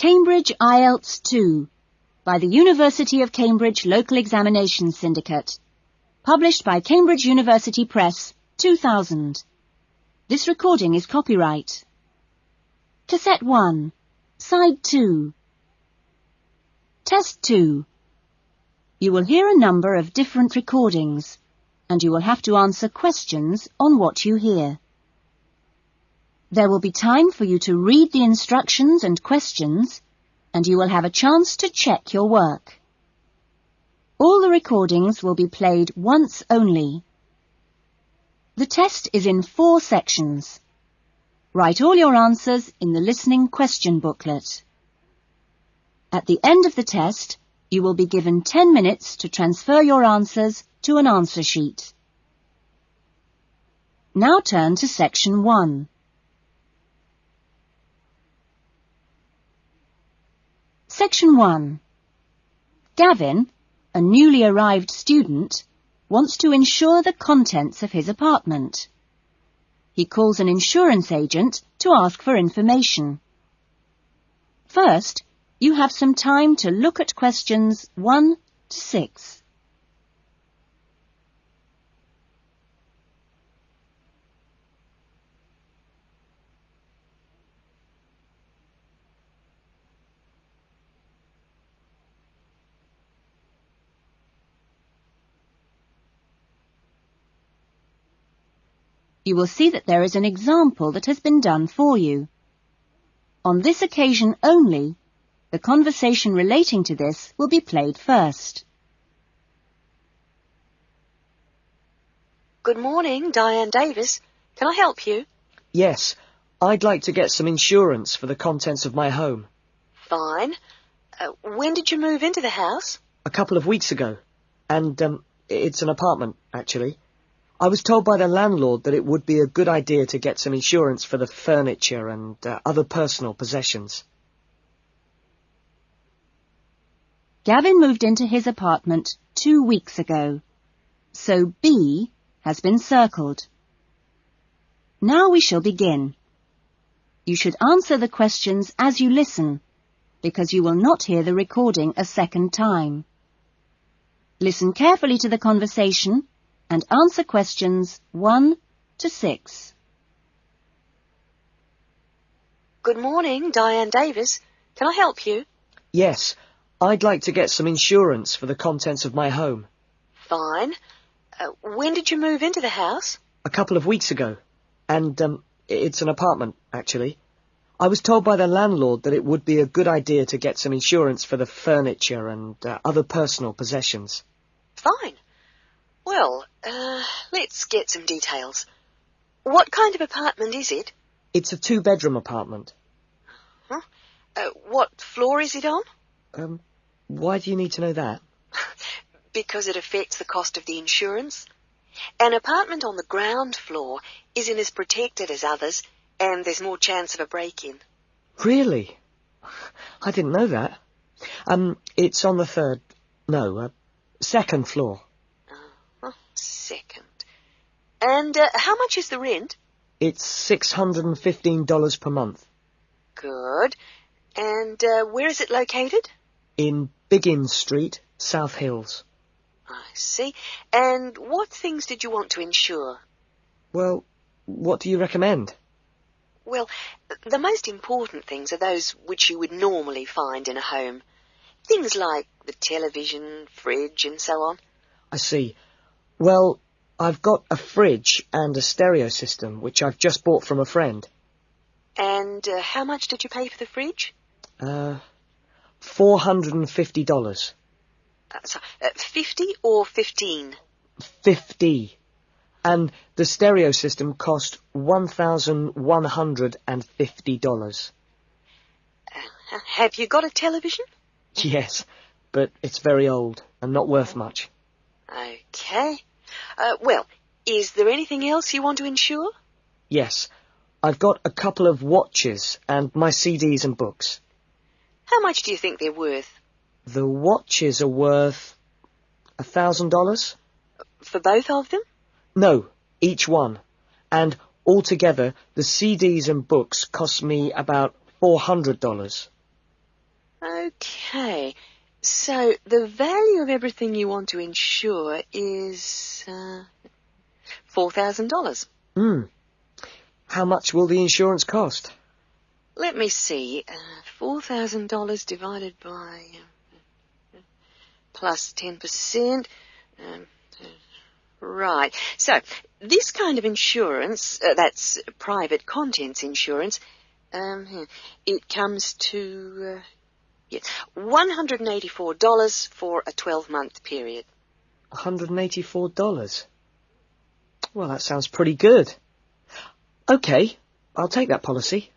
Cambridge IELTS-2 by the University of Cambridge Local Examination Syndicate. Published by Cambridge University Press, 2000. This recording is copyright. Cassette 1, Side 2. Test 2. You will hear a number of different recordings, and you will have to answer questions on what you hear. There will be time for you to read the instructions and questions, and you will have a chance to check your work. All the recordings will be played once only. The test is in 4 sections. Write all your answers in the listening question booklet. At the end of the test, you will be given 10 minutes to transfer your answers to an answer sheet. Now turn to Section 1. Section 1. Gavin, a newly arrived student, wants to insure the contents of his apartment. He calls an insurance agent to ask for information. First, you have some time to look at questions 1 to 6. You will see that there is an example that has been done for you. On this occasion only, the conversation relating to this will be played first. Good morning, Diane Davis. Can I help you? Yes, I'd like to get some insurance for the contents of my home. Fine. When did you move into the house? A couple of weeks ago. And, it's an apartment, actually. I was told by the landlord that it would be a good idea to get some insurance for the furniture and other personal possessions. Gavin moved into his apartment 2 weeks ago, so B has been circled. Now we shall begin. You should answer the questions as you listen, because you will not hear the recording a second time. Listen carefully to the conversation and answer questions 1 to 6. Good morning, Diane Davis. Can I help you? Yes, I'd like to get some insurance for the contents of my home. Fine. When did you move into the house? A couple of weeks ago. And, it's an apartment, actually. I was told by the landlord that it would be a good idea to get some insurance for the furniture and other personal possessions. Fine. Well, let's get some details. What kind of apartment is it? It's a 2-bedroom apartment. Huh? What floor is it on? Why do you need to know that? Because it affects the cost of the insurance. An apartment on the ground floor isn't as protected as others, and there's more chance of a break-in. Really? I didn't know that. It's on the second floor. Second. And how much is the rent? It's $615 per month. Good. And where is it located? In Biggin Street, South Hills. I see. And what things did you want to insure? Well, what do you recommend? Well, the most important things are those which you would normally find in a home. Things like the television, fridge, and so on. I see. Well, I've got a fridge and a stereo system, which I've just bought from a friend. And how much did you pay for the fridge? $450. 50 or 15? 50. And the stereo system cost $1,150. Have you got a television? Yes, but it's very old and not worth much. Okay. Well, is there anything else you want to insure? Yes. I've got a couple of watches and my CDs and books. How much do you think they're worth? The watches are worth $1,000. For both of them? No, each one. And altogether, the CDs and books cost me about $400. Okay, so the value of everything you want to insure is $4,000. How much will the insurance cost? Let me see, $4,000 divided by plus 10%. Right, so this kind of insurance, that's private contents insurance, it comes to $184 for a 12-month period. $184? Well, that sounds pretty good. Okay, I'll take that policy.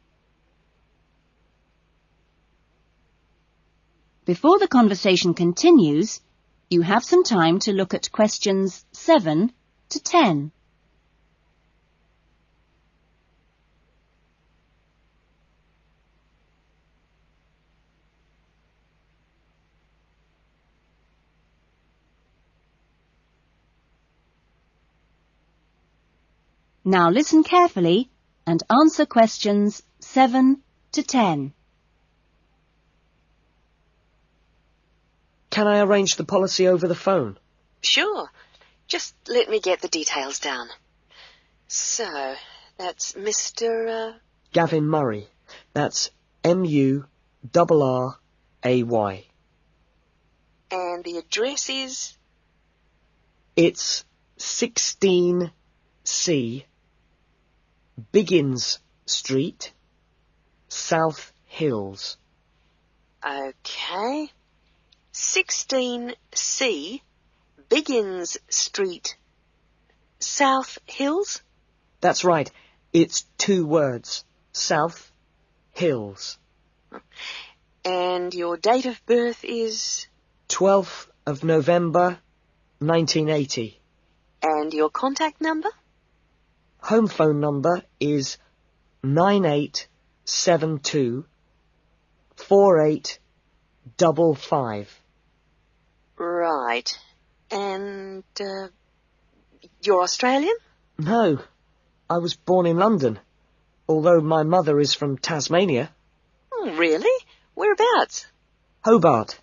Before the conversation continues, you have some time to look at questions 7 to 10. Now listen carefully and answer questions 7 to 10. Can I arrange the policy over the phone? Sure. Just let me get the details down. So, that's Mr. Gavin Murray. That's Murray. And the address is? It's 16C, Biggins Street, South Hills. Okay. 16C, Biggins Street, South Hills? That's right. It's 2 words. South Hills. And your date of birth is? 12th of November, 1980. And your contact number? Home phone number is 9872 4855. Right. And, you're Australian? No, I was born in London, although my mother is from Tasmania. Oh, really? Whereabouts? Hobart.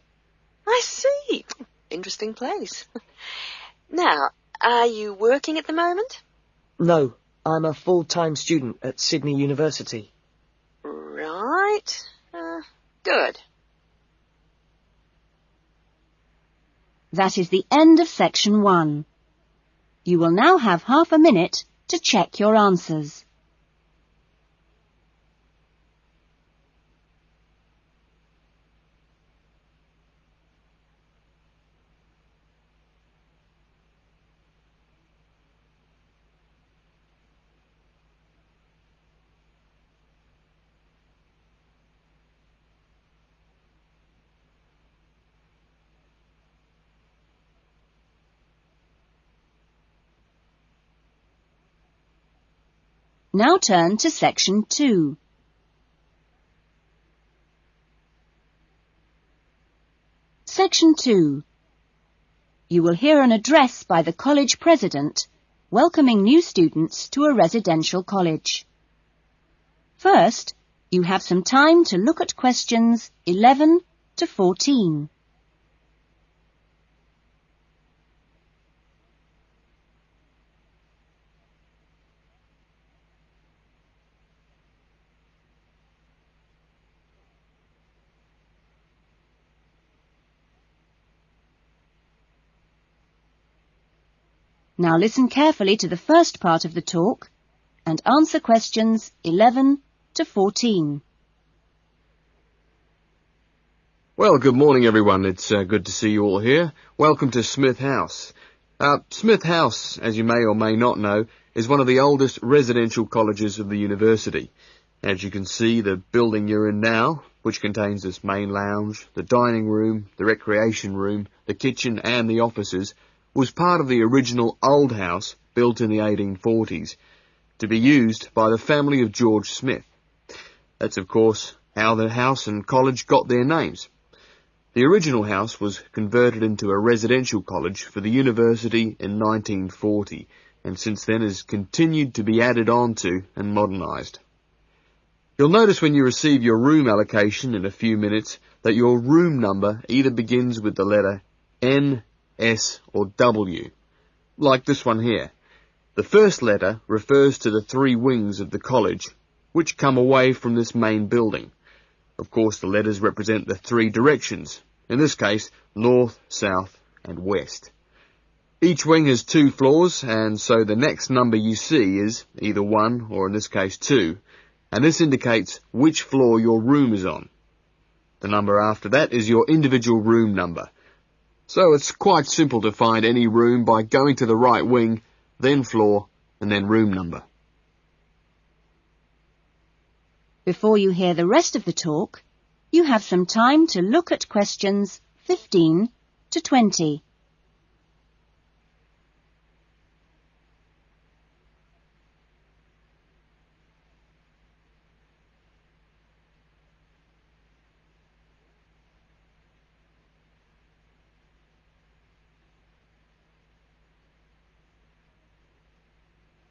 I see. Interesting place. Now, are you working at the moment? No, I'm a full-time student at Sydney University. Right. Good. That is the end of section 1. You will now have half a minute to check your answers. Now turn to section 2. Section 2. You will hear an address by the college president welcoming new students to a residential college. First, you have some time to look at questions 11 to 14. Now listen carefully to the first part of the talk and answer questions 11 to 14. Well, good morning, everyone. It's good to see you all here. Welcome to Smith House. Smith House, as you may or may not know, is one of the oldest residential colleges of the university. As you can see, the building you're in now, which contains this main lounge, the dining room, the recreation room, the kitchen and the offices, was part of the original old house built in the 1840s to be used by the family of George Smith. That's, of course, how the house and college got their names. The original house was converted into a residential college for the university in 1940, and since then has continued to be added on to and modernised. You'll notice when you receive your room allocation in a few minutes that your room number either begins with the letter N, S or W, like this one here. The first letter refers to the 3 wings of the college, which come away from this main building. Of course, the letters represent the 3 directions, in this case, north, south and west. Each wing has 2 floors, and so the next number you see is either 1 or in this case 2, and this indicates which floor your room is on. The number after that is your individual room number. So it's quite simple to find any room by going to the right wing, then floor, and then room number. Before you hear the rest of the talk, you have some time to look at questions 15 to 20.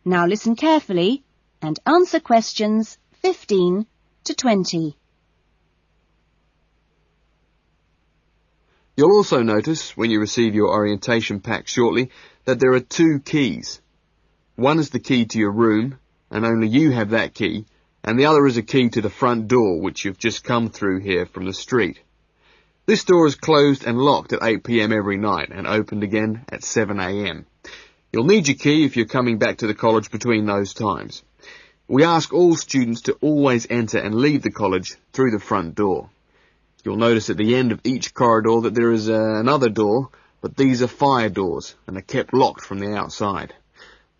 Now listen carefully and answer questions 15 to 20. You'll also notice, when you receive your orientation pack shortly, that there are 2 keys. One is the key to your room, and only you have that key, and the other is a key to the front door, which you've just come through here from the street. This door is closed and locked at 8 p.m. every night, and opened again at 7 a.m. You'll need your key if you're coming back to the college between those times. We ask all students to always enter and leave the college through the front door. You'll notice at the end of each corridor that there is another door, but these are fire doors and are kept locked from the outside.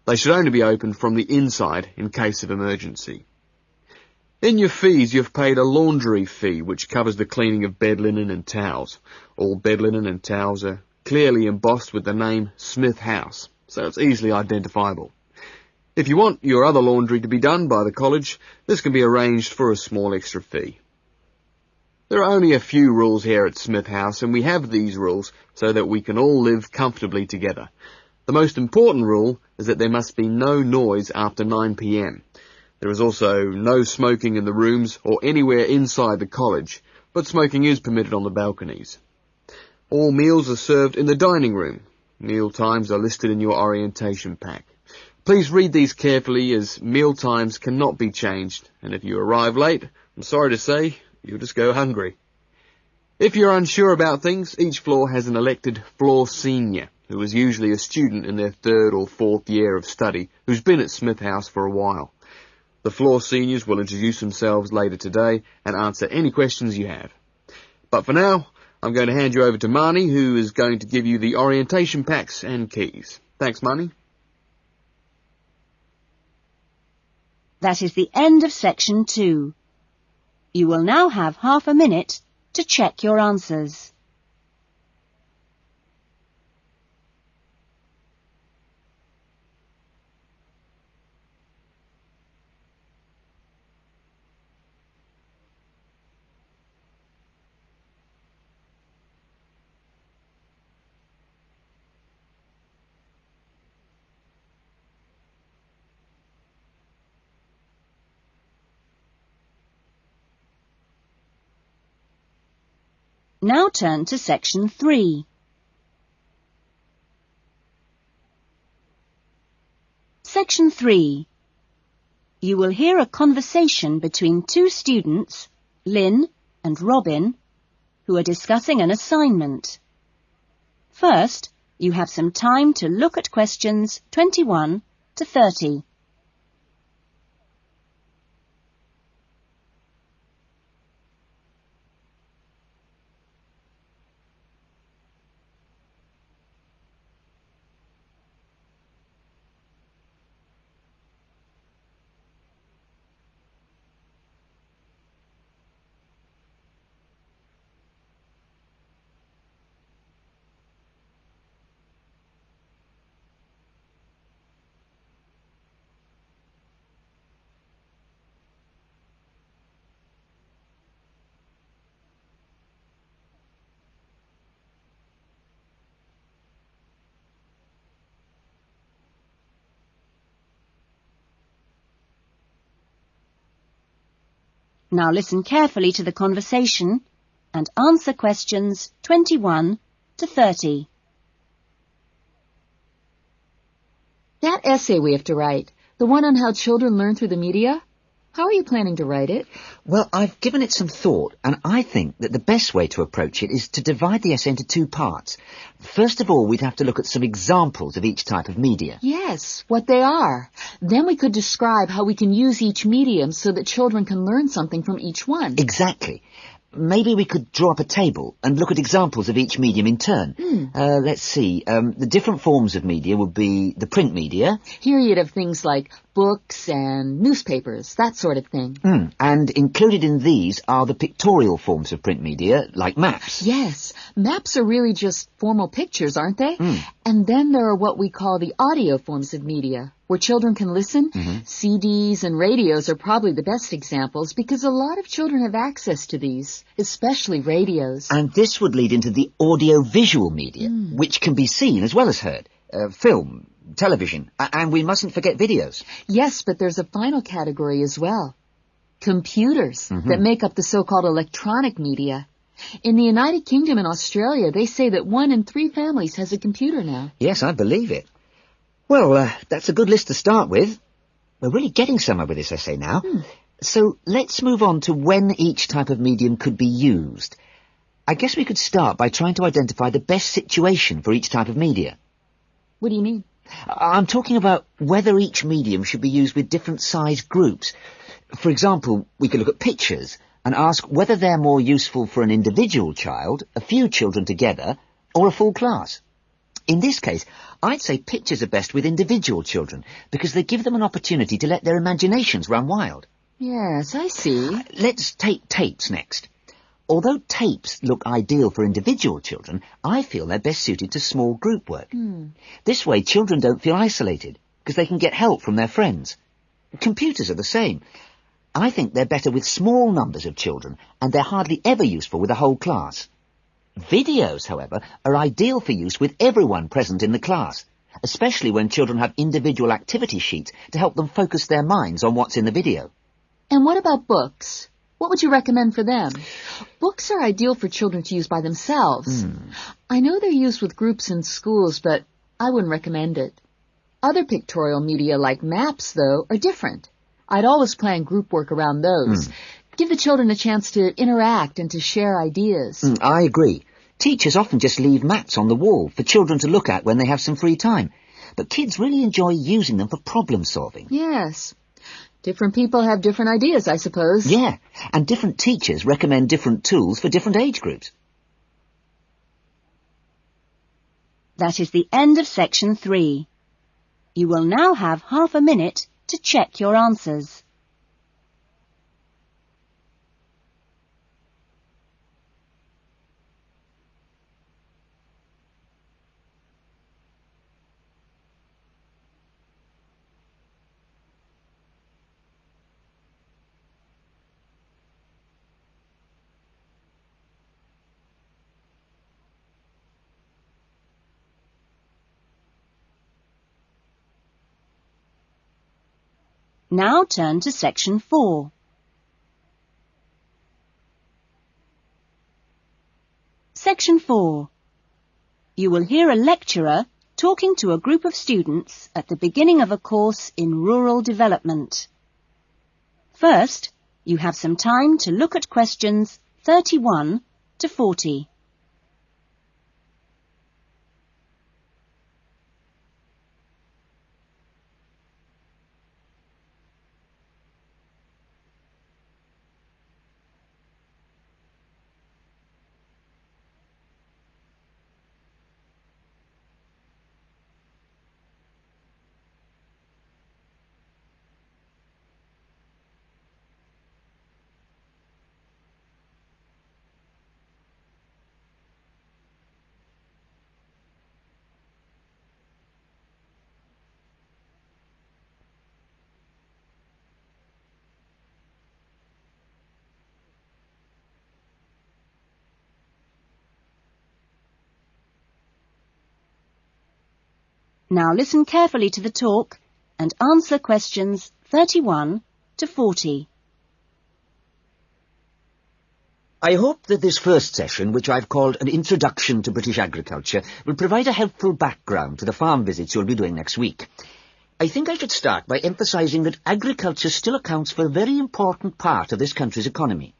They should only be opened from the inside in case of emergency. In your fees, you've paid a laundry fee, which covers the cleaning of bed linen and towels. All bed linen and towels are clearly embossed with the name Smith House, so it's easily identifiable. If you want your other laundry to be done by the college, this can be arranged for a small extra fee. There are only a few rules here at Smith House, and we have these rules so that we can all live comfortably together. The most important rule is that there must be no noise after 9 p.m. There is also no smoking in the rooms or anywhere inside the college, but smoking is permitted on the balconies. All meals are served in the dining room. Meal times are listed in your orientation pack. Please read these carefully, as meal times cannot be changed, and if you arrive late, I'm sorry to say, you'll just go hungry. If you're unsure about things, each floor has an elected floor senior, who is usually a student in their 3rd or 4th year of study, who's been at Smith House for a while. The floor seniors will introduce themselves later today and answer any questions you have. But for now, I'm going to hand you over to Marnie, who is going to give you the orientation packs and keys. Thanks, Marnie. That is the end of section 2. You will now have half a minute to check your answers. Now turn to section 3. Section 3. You will hear a conversation between 2 students, Lynn and Robin, who are discussing an assignment. First, you have some time to look at questions 21 to 30. Now listen carefully to the conversation and answer questions 21 to 30. That essay we have to write, the one on how children learn through the media, how are you planning to write it? Well, I've given it some thought, and I think that the best way to approach it is to divide the essay into two parts. First of all, we'd have to look at some examples of each type of media. Yes, what they are. Then we could describe how we can use each medium so that children can learn something from each one. Exactly. Maybe we could draw up a table and look at examples of each medium in turn. Let's see. The different forms of media would be the print media. Here you'd have things like books and newspapers, that sort of thing. And included in these are the pictorial forms of print media, like maps. Yes, maps are really just formal pictures, aren't they? And then there are what we call the audio forms of media, where children can listen. CDs and radios are probably the best examples because a lot of children have access to these, especially radios. And this would lead into the audio-visual media, which can be seen as well as heard. Film, television, and we mustn't forget videos. Yes, but there's a final category as well. Computers that make up the so-called electronic media. In the United Kingdom and Australia, they say that 1 in 3 families has a computer now. Yes, I believe it. Well, that's a good list to start with. We're really getting somewhere with this essay now. So let's move on to when each type of medium could be used. I guess we could start by trying to identify the best situation for each type of media. What do you mean? I'm talking about whether each medium should be used with different size groups. For example, we could look at pictures and ask whether they're more useful for an individual child, a few children together, or a full class. In this case, I'd say pictures are best with individual children because they give them an opportunity to let their imaginations run wild. Yes, I see. Let's take tapes next. Although tapes look ideal for individual children, I feel they're best suited to small group work. This way, children don't feel isolated because they can get help from their friends. Computers are the same. I think they're better with small numbers of children, and they're hardly ever useful with a whole class. Videos, however, are ideal for use with everyone present in the class, especially when children have individual activity sheets to help them focus their minds on what's in the video. And what about books? What would you recommend for them? Books are ideal for children to use by themselves. I know they're used with groups in schools, but I wouldn't recommend it. Other pictorial media like maps, though, are different. I'd always plan group work around those. Give the children a chance to interact and to share ideas. I agree. Teachers often just leave maps on the wall for children to look at when they have some free time. But kids really enjoy using them for problem solving. Yes. Different people have different ideas, I suppose. Yeah, and different teachers recommend different tools for different age groups. That is the end of section 3. You will now have half a minute to check your answers. Now turn to section 4. Section 4. You will hear a lecturer talking to a group of students at the beginning of a course in rural development. First, you have some time to look at questions 31 to 40. Now listen carefully to the talk and answer questions 31 to 40. I hope that this first session, which I've called an Introduction to British Agriculture, will provide a helpful background to the farm visits you'll be doing next week. I think I should start by emphasising that agriculture still accounts for a very important part of this country's economy.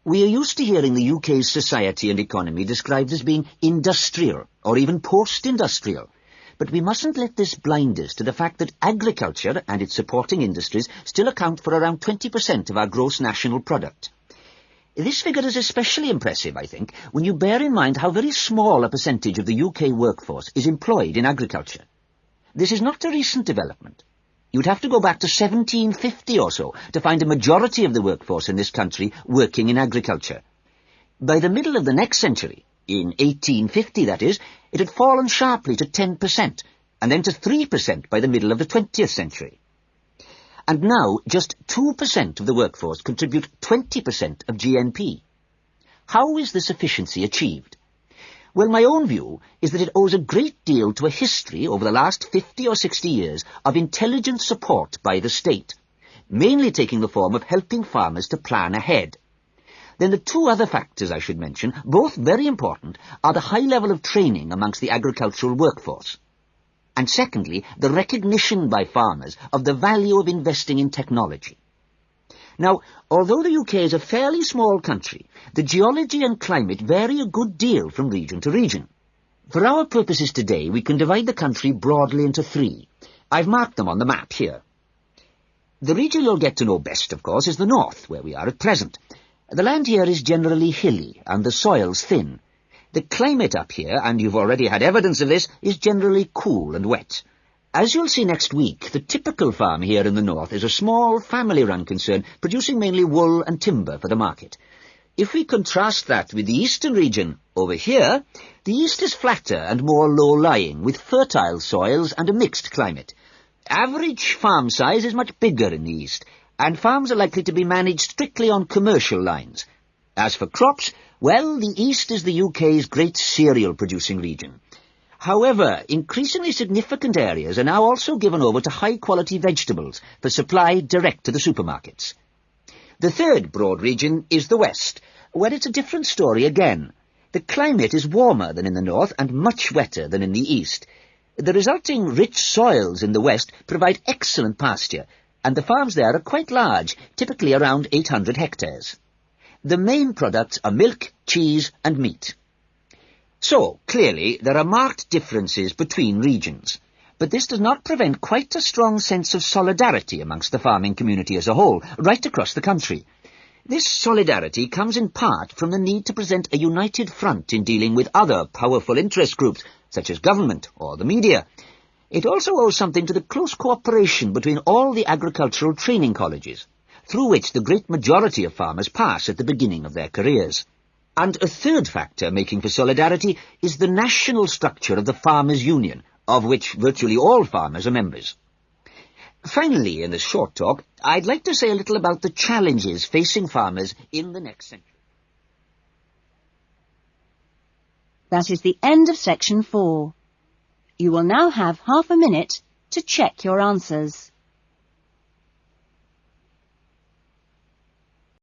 We are used to hearing the UK's society and economy described as being industrial, or even post-industrial. But we mustn't let this blind us to the fact that agriculture and its supporting industries still account for around 20% of our gross national product. This figure is especially impressive, I think, when you bear in mind how very small a percentage of the UK workforce is employed in agriculture. This is not a recent development. You'd have to go back to 1750 or so to find a majority of the workforce in this country working in agriculture. By the middle of the next century, in 1850 that is, it had fallen sharply to 10%, and then to 3% by the middle of the 20th century. And now just 2% of the workforce contribute 20% of GNP. How is this efficiency achieved? Well, my own view is that it owes a great deal to a history over the last 50 or 60 years of intelligent support by the state, mainly taking the form of helping farmers to plan ahead. Then the two other factors I should mention, both very important, are the high level of training amongst the agricultural workforce, and secondly, the recognition by farmers of the value of investing in technology. Now, although the UK is a fairly small country, the geology and climate vary a good deal from region to region. For our purposes today, we can divide the country broadly into three. I've marked them on the map here. The region you'll get to know best, of course, is the north, where we are at present. The land here is generally hilly, and the soil's thin. The climate up here, and you've already had evidence of this, is generally cool and wet. As you'll see next week, the typical farm here in the north is a small, family-run concern, producing mainly wool and timber for the market. If we contrast that with the eastern region, over here, the east is flatter and more low-lying, with fertile soils and a mixed climate. Average farm size is much bigger in the east, and farms are likely to be managed strictly on commercial lines. As for crops, well, the east is the UK's great cereal-producing region. However, increasingly significant areas are now also given over to high-quality vegetables for supply direct to the supermarkets. The third broad region is the west, where it's a different story again. The climate is warmer than in the north and much wetter than in the east. The resulting rich soils in the west provide excellent pasture, and the farms there are quite large, typically around 800 hectares. The main products are milk, cheese and meat. So, clearly, there are marked differences between regions, but this does not prevent quite a strong sense of solidarity amongst the farming community as a whole, right across the country. This solidarity comes in part from the need to present a united front in dealing with other powerful interest groups, such as government or the media. It also owes something to the close cooperation between all the agricultural training colleges, through which the great majority of farmers pass at the beginning of their careers. And a third factor making for solidarity is the national structure of the Farmers' Union, of which virtually all farmers are members. Finally, in this short talk, I'd like to say a little about the challenges facing farmers in the next century. That is the end of section 4. You will now have half a minute to check your answers.